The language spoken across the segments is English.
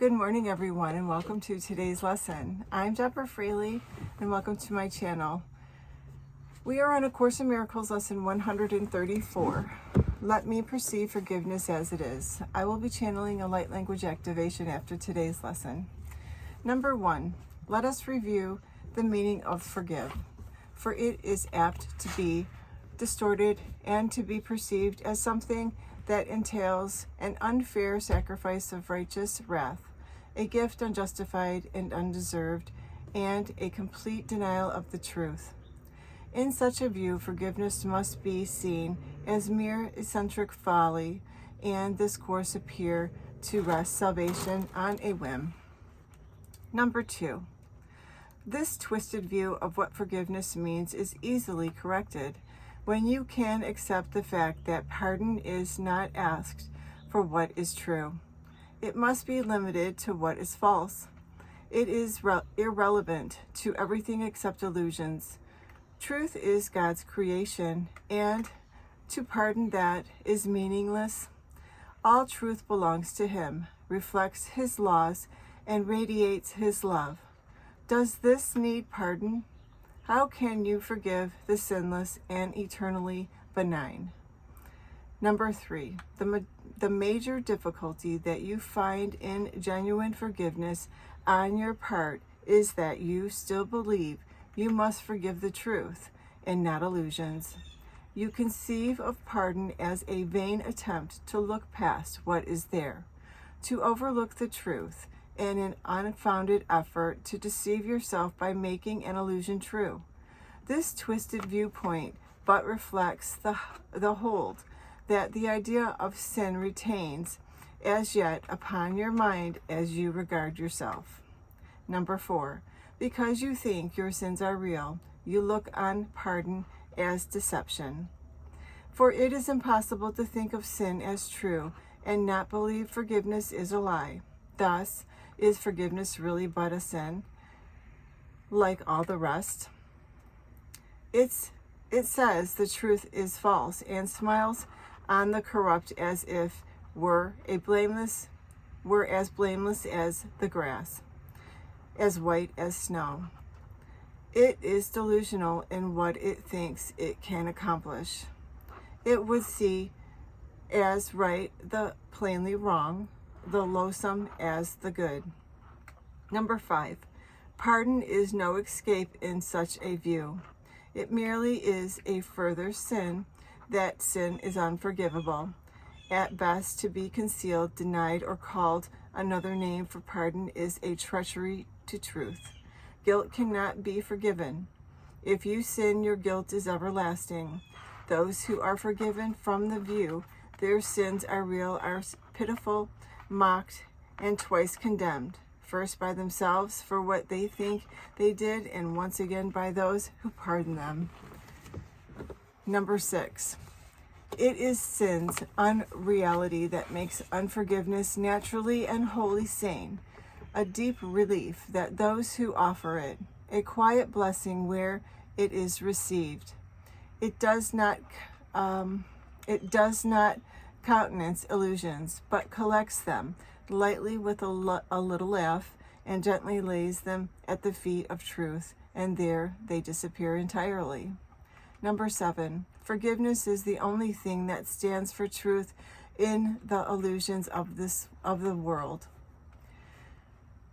Good morning, everyone, and welcome to today's lesson. I'm Deborah Fraley, and welcome to my channel. We are on A Course in Miracles, lesson 134. Let me perceive forgiveness as it is. I will be channeling a light language activation after today's lesson. Number 1, let us review the meaning of forgive, for it is apt to be distorted and to be perceived as something that entails an unfair sacrifice of righteous wrath, a gift unjustified and undeserved, and a complete denial of the truth. In such a view, forgiveness must be seen as mere eccentric folly, and this course appear to rest salvation on a whim. Number 2, this twisted view of what forgiveness means is easily corrected when you can accept the fact that pardon is not asked for what is true. It must be limited to what is false. It is irrelevant to everything except illusions. Truth is God's creation, and to pardon that is meaningless. All truth belongs to Him, reflects His laws, and radiates His love. Does this need pardon? How can you forgive the sinless and eternally benign? Number 3, the major difficulty that you find in genuine forgiveness on your part is that you still believe you must forgive the truth and not illusions. You conceive of pardon as a vain attempt to look past what is there, to overlook the truth, and an unfounded effort to deceive yourself by making an illusion true. This twisted viewpoint but reflects the hold that the idea of sin retains as yet upon your mind as you regard yourself. Number 4, because you think your sins are real, you look on pardon as deception. For it is impossible to think of sin as true and not believe forgiveness is a lie. Thus, is forgiveness really but a sin, like all the rest? It says the truth is false and smiles on the corrupt as if were as blameless as the grass, as white as snow. It is delusional in what it thinks it can accomplish. It would see as right the plainly wrong, the loathsome as the good. Number 5, pardon is no escape in such a view. It merely is a further sin. That sin is unforgivable, at best to be concealed, denied, or called another name for pardon is a treachery to truth. Guilt cannot be forgiven. If you sin, your guilt is everlasting. Those who are forgiven from the view their sins are real are pitiful, mocked, and twice condemned, first by themselves for what they think they did, and once again by those who pardon them. Number 6, it is sin's unreality that makes unforgiveness naturally and wholly sane, a deep relief that those who offer it, a quiet blessing where it is received. It does not countenance illusions, but collects them lightly with a little laugh and gently lays them at the feet of truth, and there they disappear entirely. Number 7, forgiveness is the only thing that stands for truth in the illusions of the world.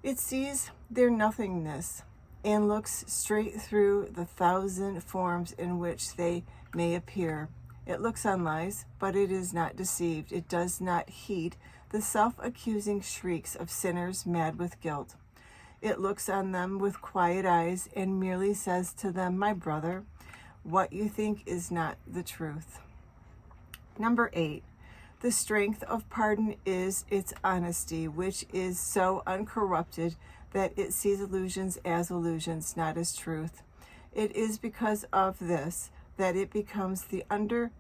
It sees their nothingness and looks straight through the 1,000 forms in which they may appear. It looks on lies, but it is not deceived. It does not heed the self-accusing shrieks of sinners mad with guilt. It looks on them with quiet eyes and merely says to them, "My brother, what you think is not the truth." Number 8, the strength of pardon is its honesty, which is so uncorrupted that it sees illusions as illusions, not as truth. It is because of this that it becomes the undeceiver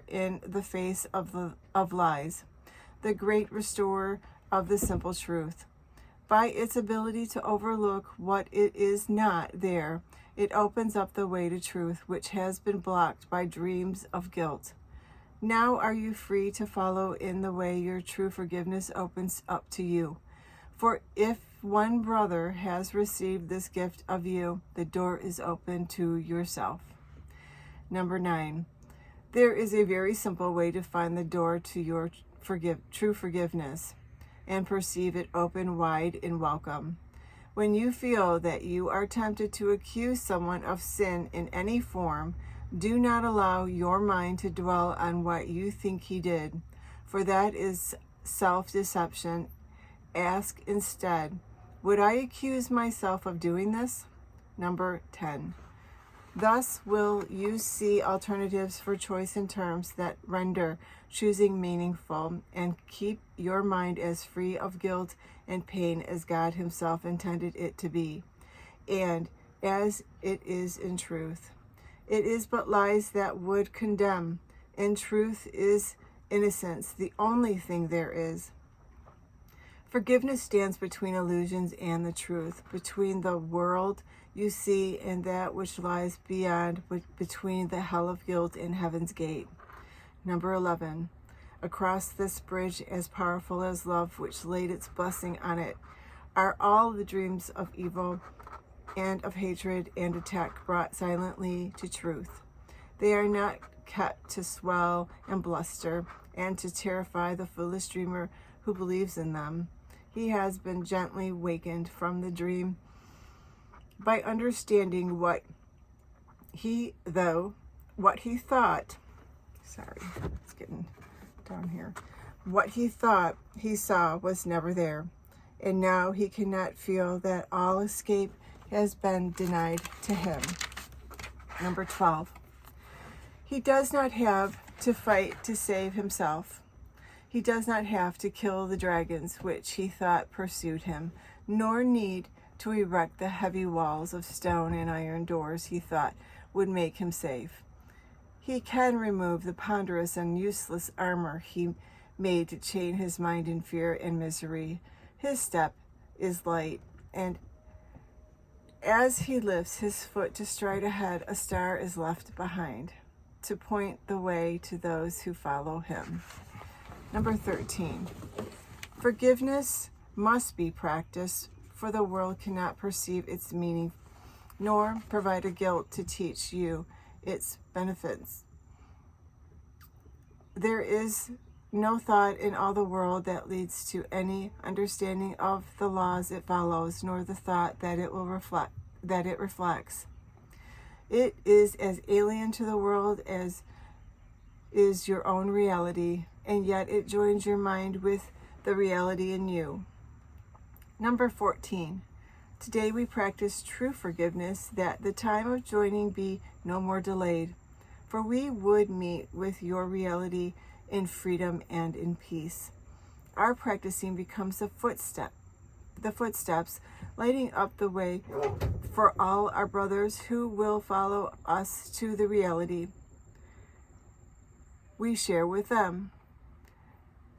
in the face of lies, the great restorer of the simple truth. By its ability to overlook what it is not there, it opens up the way to truth, which has been blocked by dreams of guilt. Now are you free to follow in the way your true forgiveness opens up to you. For if one brother has received this gift of you, the door is open to yourself. Number 9. There is a very simple way to find the door to your true forgiveness and perceive it open wide and welcome. When you feel that you are tempted to accuse someone of sin in any form, do not allow your mind to dwell on what you think he did, for that is self-deception. Ask instead, would I accuse myself of doing this? Number 10. Thus will you see alternatives for choice in terms that render choosing meaningful and keep your mind as free of guilt and pain as God himself intended it to be, and as it is in truth. It is but lies that would condemn, and truth is innocence, the only thing there is. Forgiveness stands between illusions and the truth, between the world you see and that which lies beyond, between the hell of guilt and heaven's gate. Number 11. Across this bridge, as powerful as love, which laid its blessing on it, are all the dreams of evil and of hatred and attack brought silently to truth. They are not kept to swell and bluster and to terrify the foolish dreamer who believes in them. He has been gently wakened from the dream by understanding what he thought, it's getting down here. What he thought he saw was never there, and now he cannot feel that all escape has been denied to him. Number 12. He does not have to fight to save himself. He does not have to kill the dragons which he thought pursued him, nor need to erect the heavy walls of stone and iron doors he thought would make him safe. He can remove the ponderous and useless armor he made to chain his mind in fear and misery. His step is light, and as he lifts his foot to stride ahead, a star is left behind to point the way to those who follow him. Number 13. Forgiveness must be practiced, for the world cannot perceive its meaning, nor provide a guilt to teach you its benefits. There is no thought in all the world that leads to any understanding of the laws it follows, nor the thought that it reflects. It is as alien to the world as is your own reality, and yet it joins your mind with the reality in you. Number 14. Today we practice true forgiveness, that the time of joining be no more delayed, for we would meet with your reality in freedom and in peace. Our practicing becomes the footsteps lighting up the way for all our brothers who will follow us to the reality we share with them.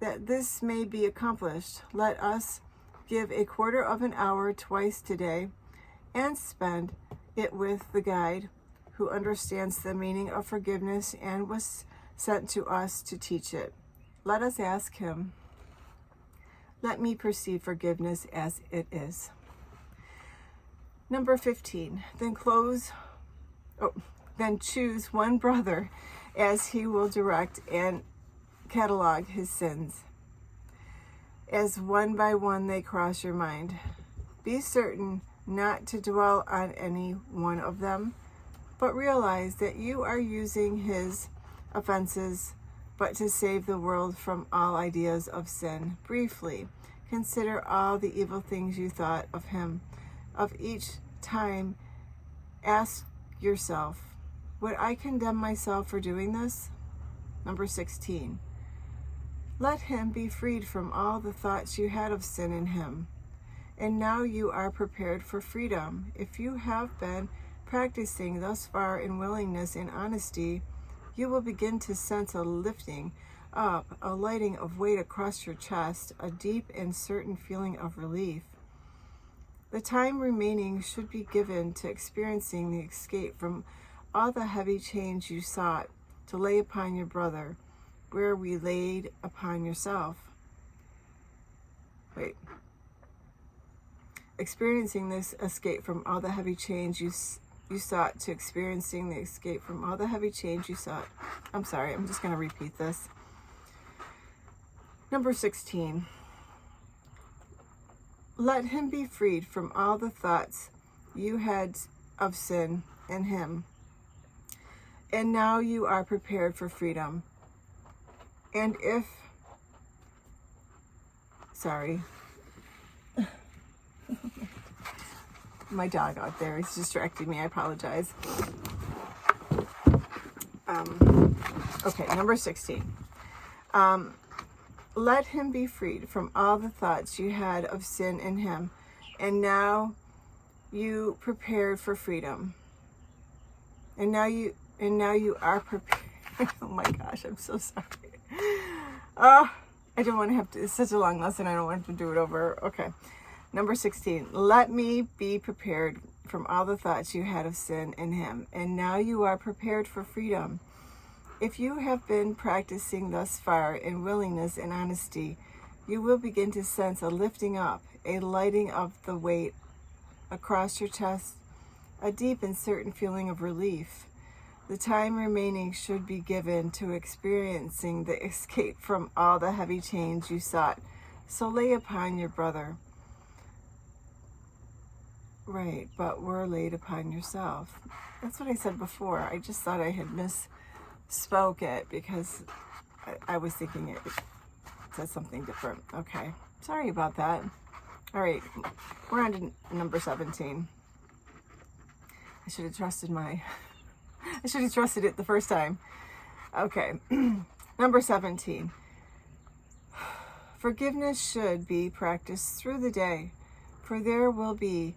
That this may be accomplished, let us give a quarter of an hour twice today and spend it with the guide who understands the meaning of forgiveness and was sent to us to teach it. Let us ask him, let me perceive forgiveness as it is. Number 15, then choose one brother as he will direct and catalog his sins, as one by one they cross your mind. Be certain not to dwell on any one of them, but realize that you are using his offenses but to save the world from all ideas of sin. Briefly, consider all the evil things you thought of him. Of each time, ask yourself, would I condemn myself for doing this? Number 16. Let him be freed from all the thoughts you had of sin in him. And now you are prepared for freedom. If you have been practicing thus far in willingness and honesty, you will begin to sense a lifting up, a lighting of weight across your chest, a deep and certain feeling of relief. The time remaining should be given to experiencing the escape from all the heavy chains you sought to lay upon your brother. where we laid upon yourself. Wait. Experiencing this escape from all the heavy chains you sought to experiencing the escape from all the heavy chains you sought. I'm sorry, I'm just going to repeat this. Number 16. Let him be freed from all the thoughts you had of sin in him. And now you are prepared for freedom. And if, sorry, my dog out there is distracting me. I apologize. Okay, number 16. Let him be freed from all the thoughts you had of sin in him, and now you prepared for freedom. And now you are prepared. Oh my gosh, I'm so sorry. I don't want to have to. It's such a long lesson. I don't want to do it over. Okay. Number 16, let me be prepared from all the thoughts you had of sin in him, and now you are prepared for freedom. If you have been practicing thus far in willingness and honesty, you will begin to sense a lifting up, a lighting of the weight across your chest, a deep and certain feeling of relief. The time remaining should be given to experiencing the escape from all the heavy chains you sought. So lay upon your brother. Right, but were laid upon yourself. That's what I said before. I just thought I had misspoke it because I was thinking it said something different. Okay, sorry about that. All right, we're on to number 17. I should have trusted it the first time. Okay, number 17. Forgiveness should be practiced through the day, for there will be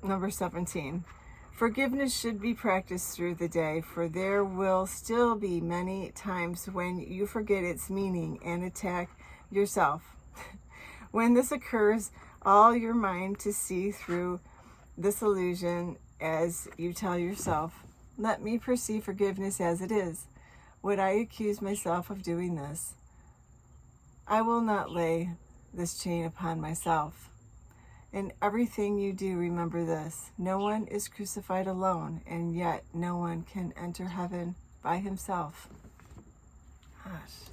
number 17. Forgiveness should be practiced through the day, for there will still be many times when you forget its meaning and attack yourself. When this occurs, all your mind to see through this illusion as you tell yourself, let me perceive forgiveness as it is. Would I accuse myself of doing this? I will not lay this chain upon myself. In everything you do, remember this. No one is crucified alone, and yet no one can enter heaven by himself. Gosh,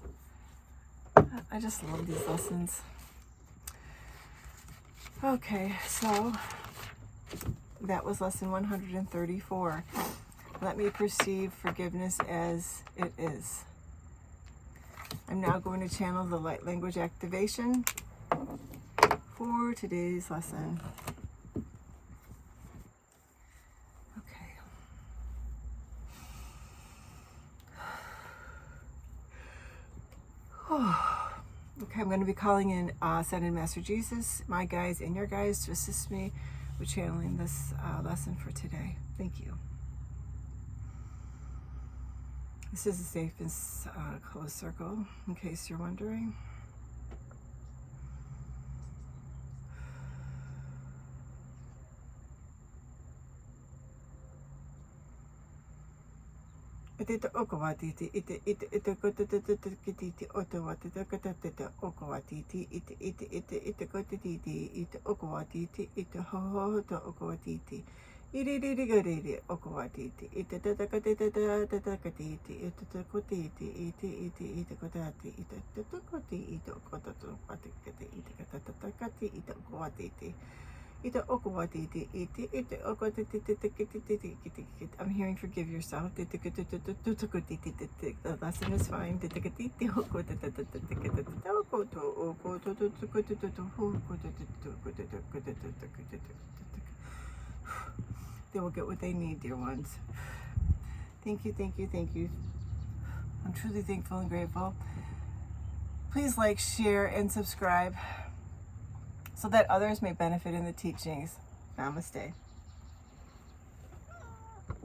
I just love these lessons. Okay, so that was lesson 134. Let me perceive forgiveness as it is. I'm now going to channel the light language activation for today's lesson. Okay. Okay, I'm going to be calling in Ascended Master Jesus, my guides and your guides to assist me with channeling this lesson for today. Thank you. This is a safe and closed circle, in case you're wondering. Ite okawatiti ite kotiti otawatita katata okawatiti ite kotiti ite okawatiti ite hohoto okawatiti ite okawatiti ite tatakatiti ite kotiti ite kotati ite takoti ite kotato patikati ite katatakati ite okawatiti. I'm hearing forgive yourself. The lesson is fine. They will get what they need, dear ones. Thank you, thank you, thank you. I'm truly thankful and grateful. Please like, share, and subscribe, so that others may benefit in the teachings. Namaste.